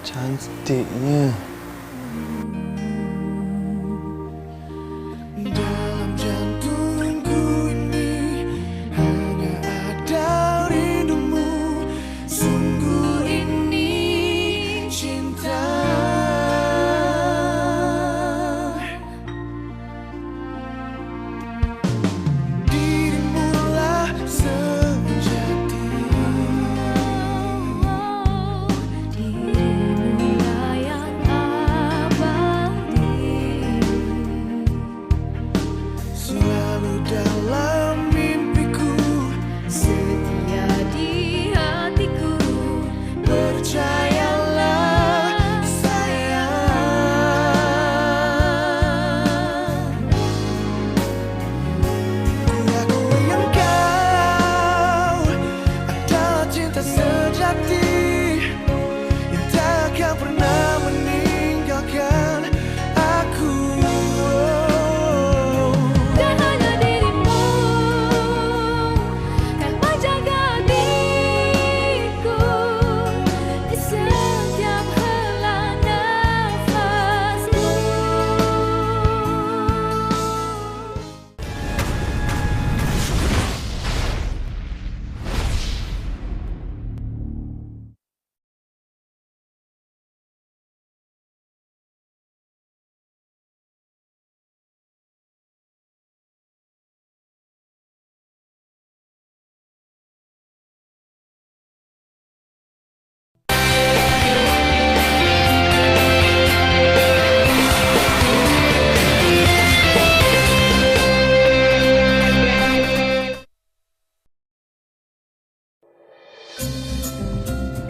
Cantiknya. Dalam jantungku ini hanya ada rindumu. Sungguh ini cinta. Dirimulah sejati. Dirimulah yang abadi. Selalu dalam mimpiku, Setia di hatiku. percayalah sayang. Ku akui engkau adalah cinta sejati yang takkan pernah meninggalkan aku. Dan hanya dirimu kan menjaga diriku di setiap hela nafasku.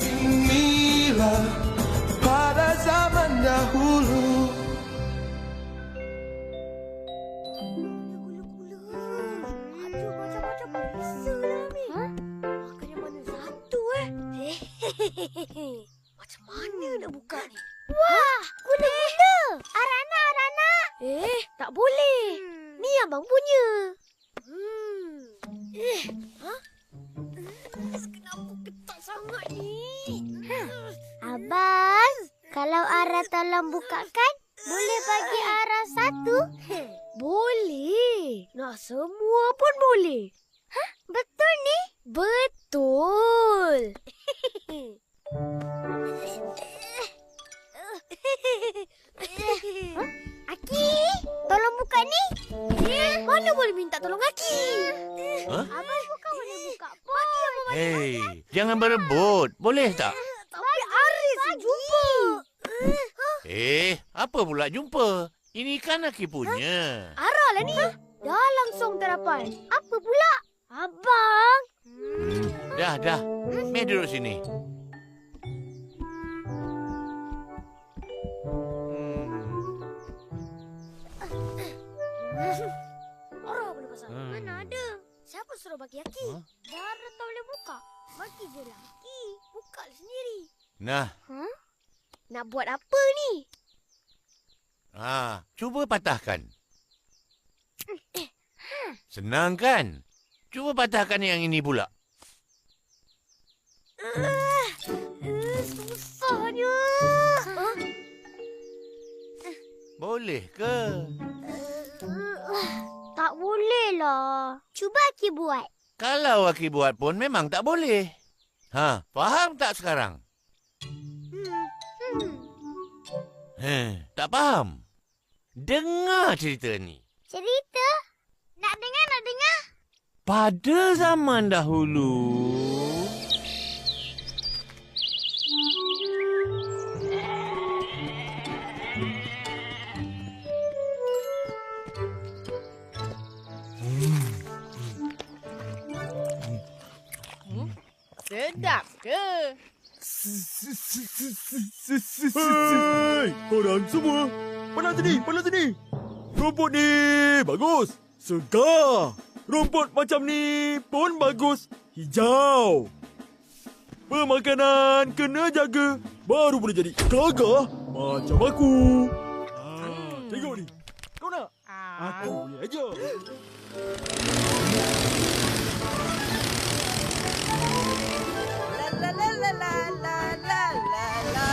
Inilah pada zaman dahulu. Ada macam-macam perisa lah ni. Makan yang mana satu Macam mana nak buka ni? Wah, gula-gula. Arana. Tak boleh. Ni abang punya. Kenapa ketat sangat ni? Abang, kalau Ara tolong bukakan, boleh bagi Ara satu? Boleh. Nak semua pun boleh. Hah? Betul ni? Betul. Aki, tolong buka ni. Mana boleh minta tolong Aki? Abang bukan boleh buka pun. Hei, jangan berebut. Boleh tak? Tapi Aris jumpa. Apa pula jumpa? Ini kan Aki punya. Ara lah ni. Dah langsung terapan. Apa pula? Abang. Dah. Mari duduk sini. Ara boleh pasal. Hmm. Mana ada? Siapa suruh bagi Aki? Dara tak boleh buka. Bagi je lah Aki. Buka sendiri. Nah, Nak buat apa ni? cuba patahkan. Senang kan? Cuba patahkan yang ini pula. Susahnya. Boleh ke? Tak boleh lah. Cuba Aki buat. Kalau Aki buat pun memang tak boleh. Faham tak sekarang? Tak faham? Dengar cerita ni. Cerita? Nak dengar? Pada zaman dahulu, Sedap ke? Hei, korang semua. Pandang sini. Rumput ni bagus. Segar. Rumput macam ni pun bagus. Hijau. Pemakanan kena jaga. Baru boleh jadi gagah macam aku. Tengok ni. Kau nak? Aku boleh aja. La la la la la la la la la.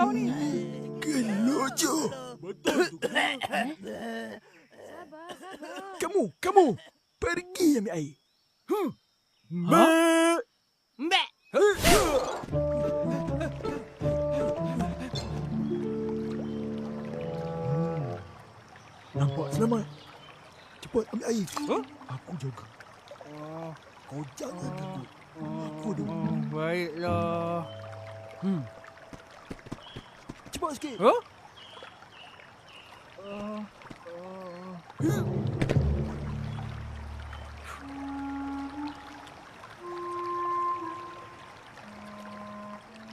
kau ni. Gelok je. Betul tu. Sabar. Kamu. Pergi ambil air. Mbak. Mbak. Nampak selamat. Cepat ambil air. Aku jaga. Kau jangan takut. Aku ada. Baiklah. Cepat sikit.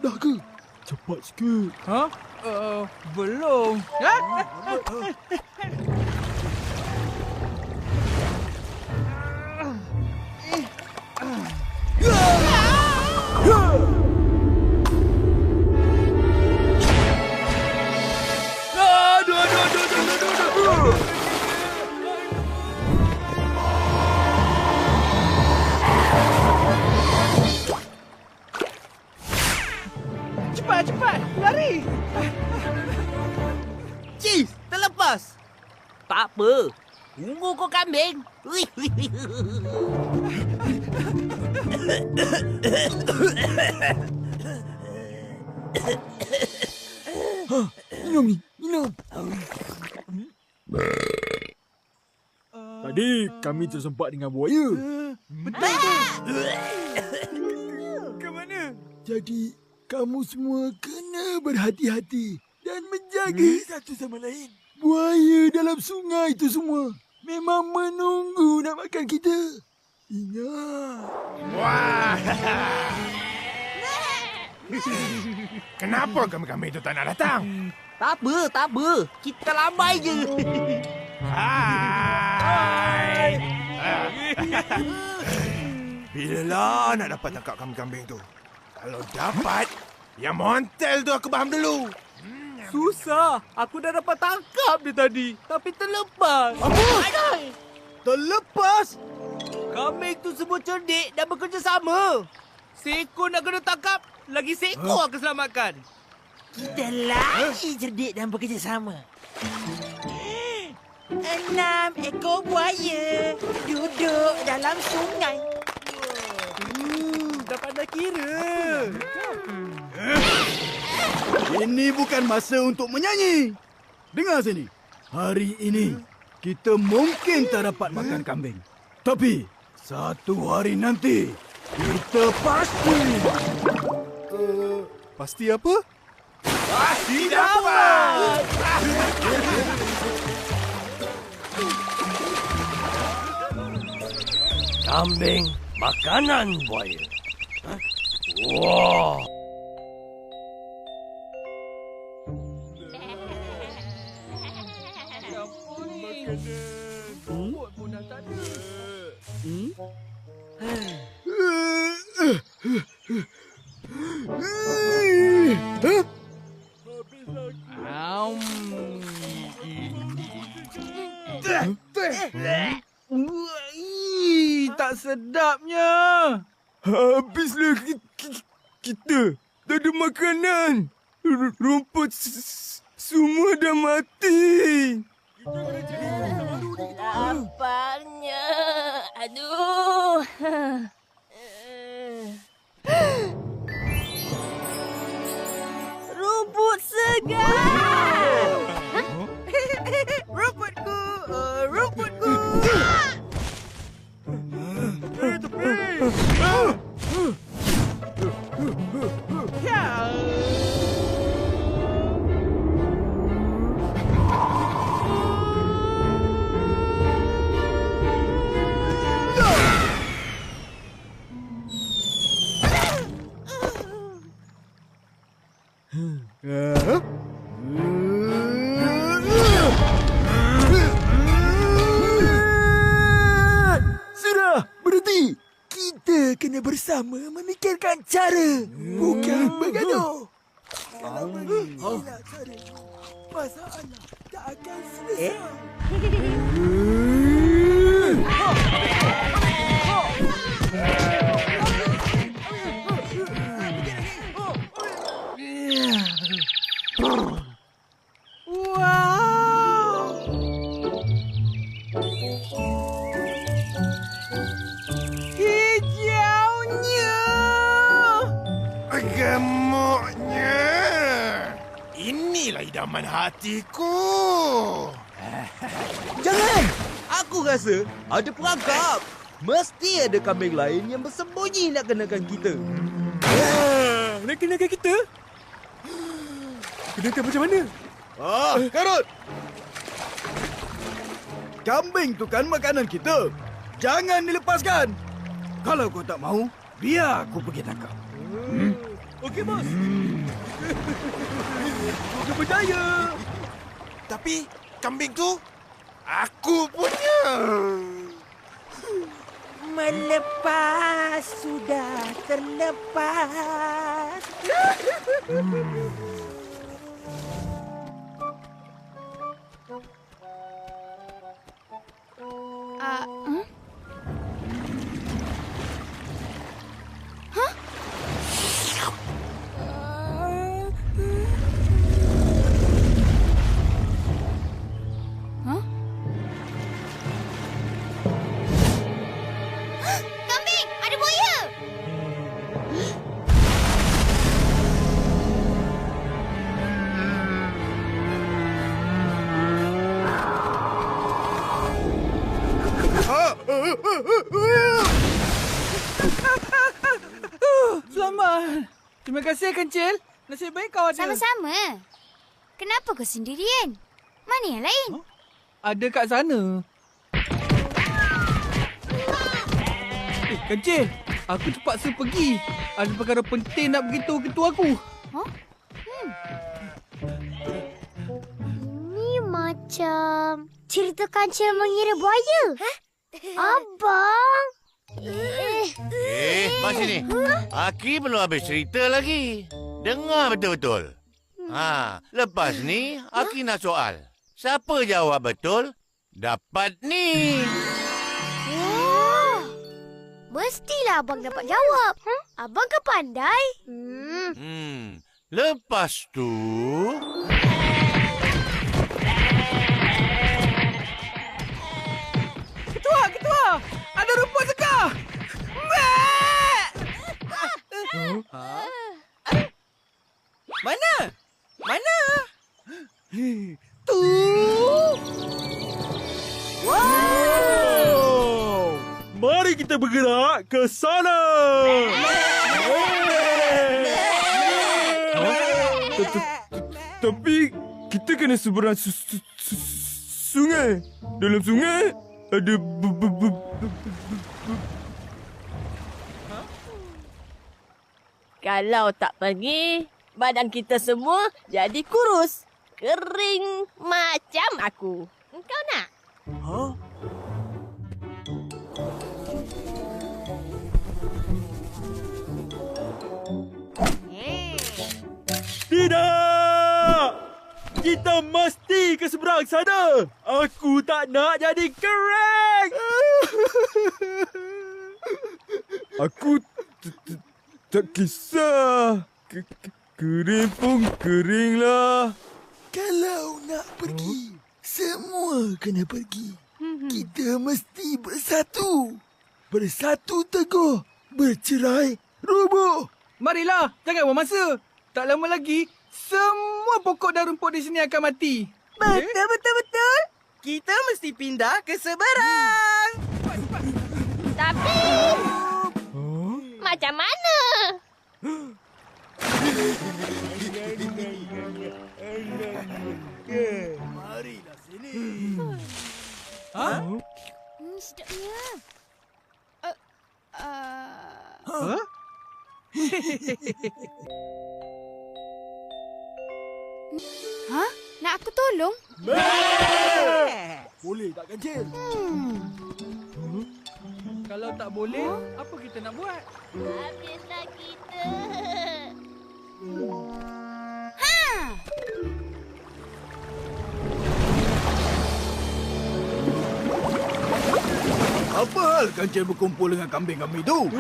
Dah ke? Cepat sikit. Belum. Cepat, lari. Cheese, terlepas. Tak apa. Tunggu kau kambing. Minum. Tadi kami tersempat dengan buaya. Ke mana? Jadi kamu semua kena berhati-hati dan menjaga satu sama lain. Buaya dalam sungai itu semua memang menunggu nak makan kita. Ingat. Wah. Kenapa kambing-kambing itu tak nak datang? Tak apa. Kita lambai je. Hai. Bilalah nak dapat tangkap kambing-kambing tu? Kalau dapat, yang montel tu aku faham dulu. Susah. Aku dah dapat tangkap dia tadi. Tapi terlepas. Apa? Terlepas? Kambing tu semua cerdik dan bekerjasama. Seekor nak kena tangkap, lagi seekor akan selamatkan. Kita lagi cerdik dan bekerjasama. 6 ekor buaya duduk dalam sungai. Dah pandai kira. Ini bukan masa untuk menyanyi. Dengar sini. Hari ini, kita mungkin tak dapat makan kambing. Tapi, satu hari nanti, kita pasti. Pasti apa? Pasti dapat. Kambing makanan buaya. Wah. Tak sedapnya. Habislah kita. Tak ada makanan. Rumput semua dah mati. Laparnya. Aduh. Rumput segar. Rumputku. Rumputku. Sudah, berhenti. Kita kena bersama memikirkan cara, bukan bergaduh. Kalau beginilah cara, masalah tak akan selesai. gemuknya. Inilah idaman hatiku. Jangan! Aku rasa ada perangkap. Mesti ada kambing lain yang bersembunyi nak kenakan kita. Nak kenakan kita? Kenakan macam mana? Karut! Kambing tu kan makanan kita. Jangan dilepaskan. Kalau kau tak mau, biar aku pergi tangkap. Okey, bos. Aku percaya. Tapi kambing tu aku punya. Melepas sudah terlepas. Kambing! Ada buaya! Selamat. Terima kasih, Kencil. Nasib baik kau ada. Sama-sama. Kenapa kau sendirian? Mana yang lain? Ada kat sana. Kencil. Aku terpaksa pergi. Ada perkara penting nak beritahu ketua aku. Ini macam cerita kancil mengira buaya. Abang! Mas sini. Aki belum habis cerita lagi. Dengar betul-betul. Lepas ni, Aki nak soal. Siapa jawab betul, dapat ni. Wah! Mestilah abang dapat jawab. Abang kan pandai. Lepas tu... Ketua! Ada rumput segar! Mana? Tu! Wow! Mari kita bergerak ke sana. Tapi kita kena seberang sungai. Dalam sungai ada Kalau tak pergi, badan kita semua jadi kurus. Kering macam aku. Engkau nak? Tidak! Kita mesti ke seberang sana. Aku tak nak jadi kering. Aku tak kisah. Kering pun kering lah. Kalau nak pergi, semua kena pergi. Kita mesti bersatu. Bersatu teguh, bercerai roboh. Marilah, jangan buang masa. Tak lama lagi, semua pokok dan rumput di sini akan mati. Betul. Kita mesti pindah ke seberang. Tapi... Macam mana? Marilah sini. Sedapnya. Nak aku tolong? Boleh tak Kancil? Kalau tak boleh, apa kita nak buat? Habislah kita. Apa hal Kancil berkumpul dengan kambing-kambing tu?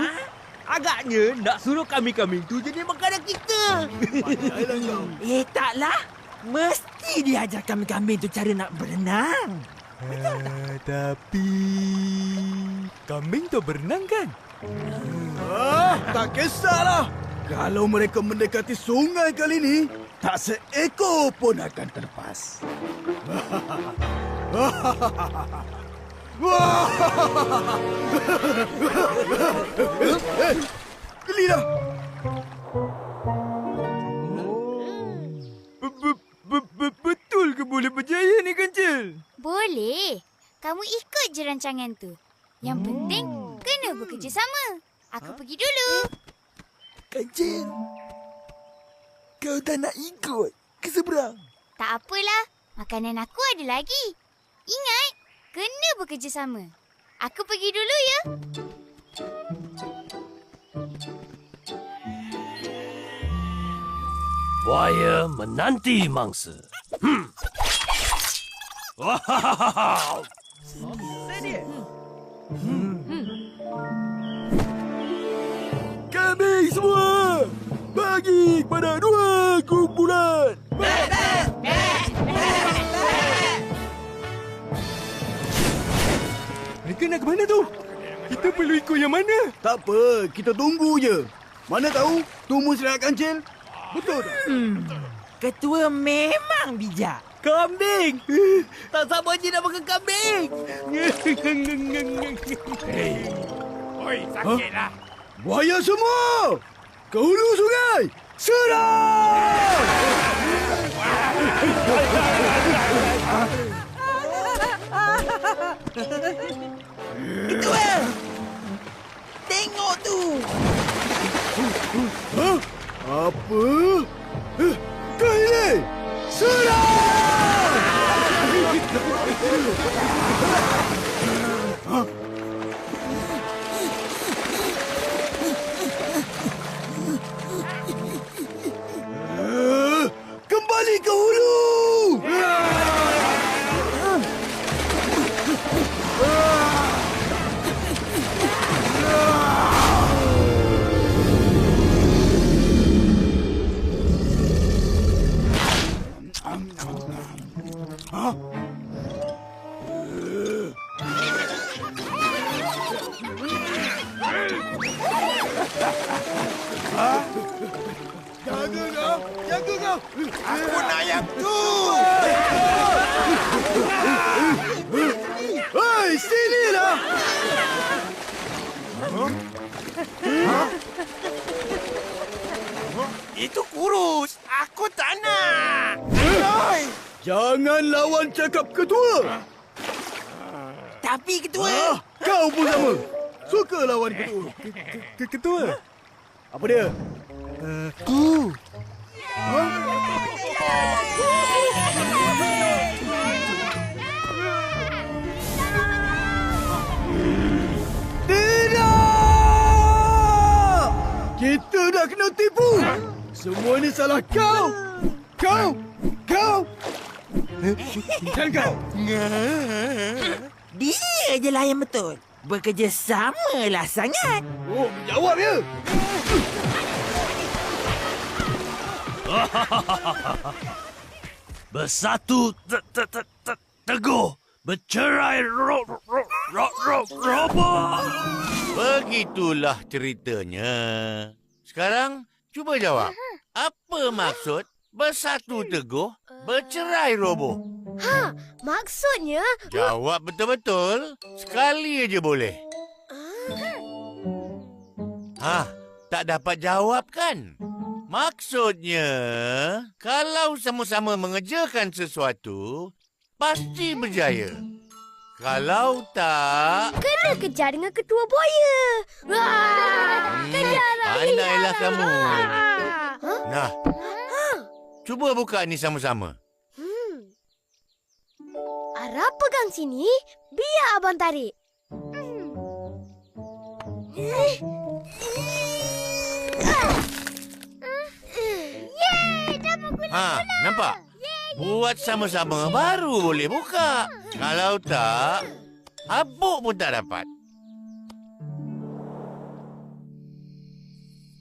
Agaknya nak suruh kambing-kambing tu jadi makanan kita. Pandailah kau. Taklah. Mesti diajar kambing-kambing tu cara nak berenang. Tapi kambing tu berenang kan? Tak kisahlah. Kalau mereka mendekati sungai kali ini, tak seekor pun akan terlepas. Gelilah. Betul ke boleh berjaya ni, Kancil? Boleh. Kamu ikut je rancangan tu. Yang penting, kena bekerjasama. Aku pergi dulu. Kancil, kau tak nak ikut ke seberang? Tak apalah. Makanan aku ada lagi. Ingat, kena bekerjasama. Aku pergi dulu ya. Buaya menanti mangsa. Wow. Kambing semua, bagi kepada 2 kumpulan. Mereka nak ke mana tu? Kita perlu ikut yang mana? Tak apa, kita tunggu je. Mana tahu, Tumu Serahat Kancil. Betul tak? Ketua memang bijak. Kambing! Tak sabar je nak makan kambing! Oi, sakitlah. Buaya semua! Ke hulu sungai! Serang! Ketua! Tengok tu! Hah? Apa? Kau ini! Serang! Hah? Kembali ke hulu! Hah? Jaga kau! Jaga kau! Aku nak yang tu. Hei, sinilah! Itu kurus. Aku tak nak. Jangan lawan cakap ketua! Tapi ketua... Kau pun sama! Suka lawan ketua! Ketua? Apa dia? Ku. Tidak! Kita dah kena tipu! Semua ni salah kau! Kau! Dan kau! Dia je lah yang betul. Bekerjasamalah sangat. Oh, jawab ya! Bersatu teguh, bercerai roboh. Begitulah ceritanya. Sekarang, cuba jawab. Apa maksud bersatu teguh, bercerai roboh? Ha, maksudnya... Jawab betul-betul. Sekali aja boleh. Tak dapat jawab kan? Maksudnya, kalau sama-sama mengerjakan sesuatu, pasti berjaya. Kalau tak... Kena kejar dengan ketua buaya. Wah! Kejarlah. Andailah kamu. Nah, cuba buka ni sama-sama. Ara pegang sini, biar abang tarik. Yeay, dah menggulang. Nampak? Buat sama-sama baru boleh buka. Kalau tak, habuk pun tak dapat.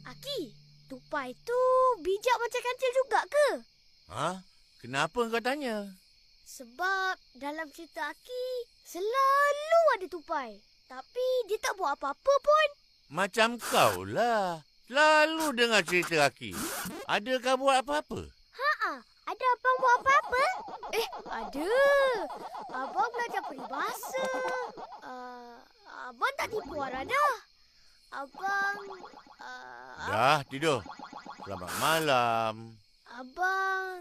Aki, tupai tu bijak macam kancil juga ke? Kenapa kau tanya? Sebab dalam cerita Aki, selalu ada tupai. Tapi dia tak buat apa-apa pun. Macam kau lah. Selalu dengar cerita Aki. Adakah buat apa-apa? Ada abang buat apa-apa? Ada. Abang belajar peribahasa. Abang tak tipu orang dah. Abang... Dah tidur. Selamat malam. Abang